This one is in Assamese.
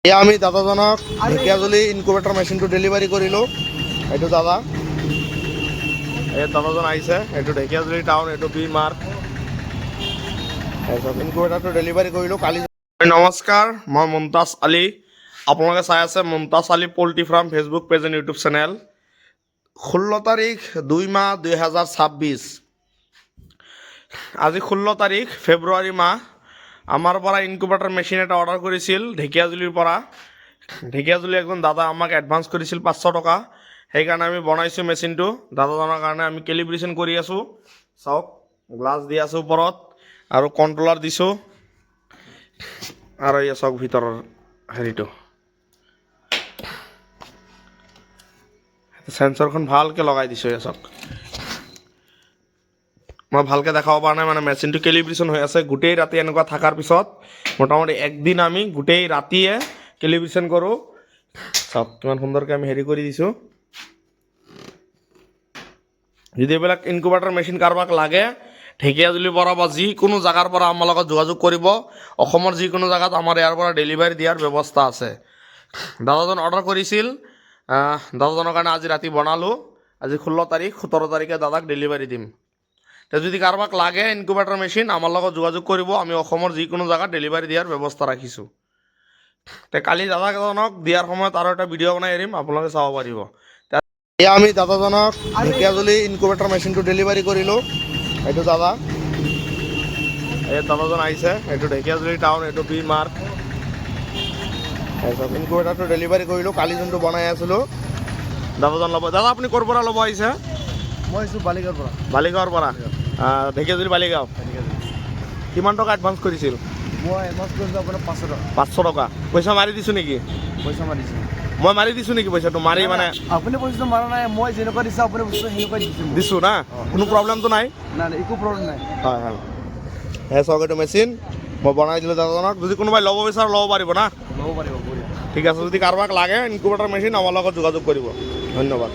এয়া আমি দাদাজনক ঢেকিয়াজুলি ইনকুবেটৰ মেচিনটো ডেলিভাৰী কৰিলোঁ। এইটো দাদা, এই দাদাজন আহিছে। এইটো ঢেকিয়াজুলি টাউন, এইটো বি মাৰ্ক। তাৰপিছত ইনকুবেটৰটো ডেলিভাৰী কৰিলোঁ কালি। নমস্কাৰ, মই মুমতাজ আলী। আপোনালোকে চাই আছে Mumtaz Ali poultry farm Facebook page and YouTube channel. 16 তাৰিখ 2 মাহ 2026। আজি 16 তাৰিখ ফেব্ৰুৱাৰী মাহ। আমাৰ পৰা ইনকুবেটৰ মেচিন এটা অৰ্ডাৰ কৰিছিল ঢেকিয়াজুলিৰ পৰা। ঢেকিয়াজুলি একজন দাদা আমাক এডভান্স কৰিছিল 500 টকা। সেইকাৰণে আমি বনাইছোঁ মেচিনটো। দাদাজনৰ কাৰণে আমি কেলিব্ৰেশ্যন কৰি আছোঁ। চাওক, গ্লাছ দি আছোঁ ওপৰত আৰু কণ্ট্ৰলাৰ দিছোঁ। আৰু এই চাওক ভিতৰৰ হেৰিটো, চেঞ্চৰখন ভালকৈ লগাই দিছোঁ। এই চাওক, মই ভালকৈ দেখাব পৰা নাই, মানে মেচিনটো কেলিব্ৰেশ্যন হৈ আছে। গোটেই ৰাতি এনেকুৱা থকাৰ পিছত মোটামুটি একদিন আমি গোটেই ৰাতিয়ে কেলিব্ৰেশ্যন কৰোঁ। চাওক কিমান সুন্দৰকৈ আমি হেৰি কৰি দিছোঁ। যদি এইবিলাক ইনকুবেটৰ মেচিন কাৰোবাক লাগে, ঢেকিয়াজুলিৰ পৰা বা যিকোনো জেগাৰ পৰা আমাৰ লগত যোগাযোগ কৰিব। অসমৰ যিকোনো জেগাত আমাৰ ইয়াৰ পৰা ডেলিভাৰী দিয়াৰ ব্যৱস্থা আছে। দাদাজন অৰ্ডাৰ কৰিছিল, দাদাজনৰ কাৰণে আজি ৰাতি বনালোঁ। আজি 16 তাৰিখ, 17 তাৰিখে দাদাক ডেলিভাৰী দিম। যদি কাৰোবাক লাগে ইনকুবেটৰ মেচিন, আমাৰ লগত যোগাযোগ কৰিব। আমি অসমৰ যিকোনো জেগাত ডেলিভাৰী দিয়াৰ ব্যৱস্থা ৰাখিছোঁ। কালি দাদাজনক দিয়াৰ সময়ত আৰু এটা ভিডিঅ' বনাই এৰিম, আপোনালোকে চাব পাৰিব। এয়া আমি দাদাজনক ঢেকিয়াজুলি ইনকুবেটৰ মেচিনটো ডেলিভাৰী কৰিলোঁ। এইটো দাদা, এই দাদাজন আহিছে। এইটো ঢেকিয়াজুলি টাউন, এইটো বি মাৰ্ক। তাৰপিছত ইনকুবেটৰটো ডেলিভাৰী কৰিলোঁ। কালি যোনটো বনাই আছিলোঁ দাদাজন ল'ব। দাদা আপুনি ক'ৰ পৰা ল'ব আহিছে? মই আহিছোঁ বালিগাঁৱৰ পৰা। বালিগাঁৱৰ পৰা, ঢেকিয়াজুলি বালিগাঁও। কিমান টকা এডভান্স কৰিছিল? মই এডভান্স কৰিছোঁ আপোনাৰ 500 টকা। 500 টকা। পইচা মাৰি দিছোঁ নেকি? পইচা মাৰিছোঁ। মই মাৰি দিছোঁ নেকি পইচাটো? মাৰি মানে আপুনি পইচাটো মাৰা নাই, মই যেনেকুৱা দিছোঁ আপুনি বস্তু সেনেকুৱাই দিছোঁ। দিছোঁ না, কোনো প্ৰব্লেমটো নাই? নাই নাই, একো প্ৰব্লেম নাই। হয় হয়, সেই চাওক এইটো মেচিন মই বনাই দিলোঁ দাদাজনক। যদি কোনোবাই ল'ব বিচাৰে ল'ব পাৰিব না? ল'ব পাৰিব। ঠিক আছে, যদি কাৰোবাক লাগে ইনকুবেটৰ মেচিন, আমাৰ লগত যোগাযোগ কৰিব। ধন্যবাদ।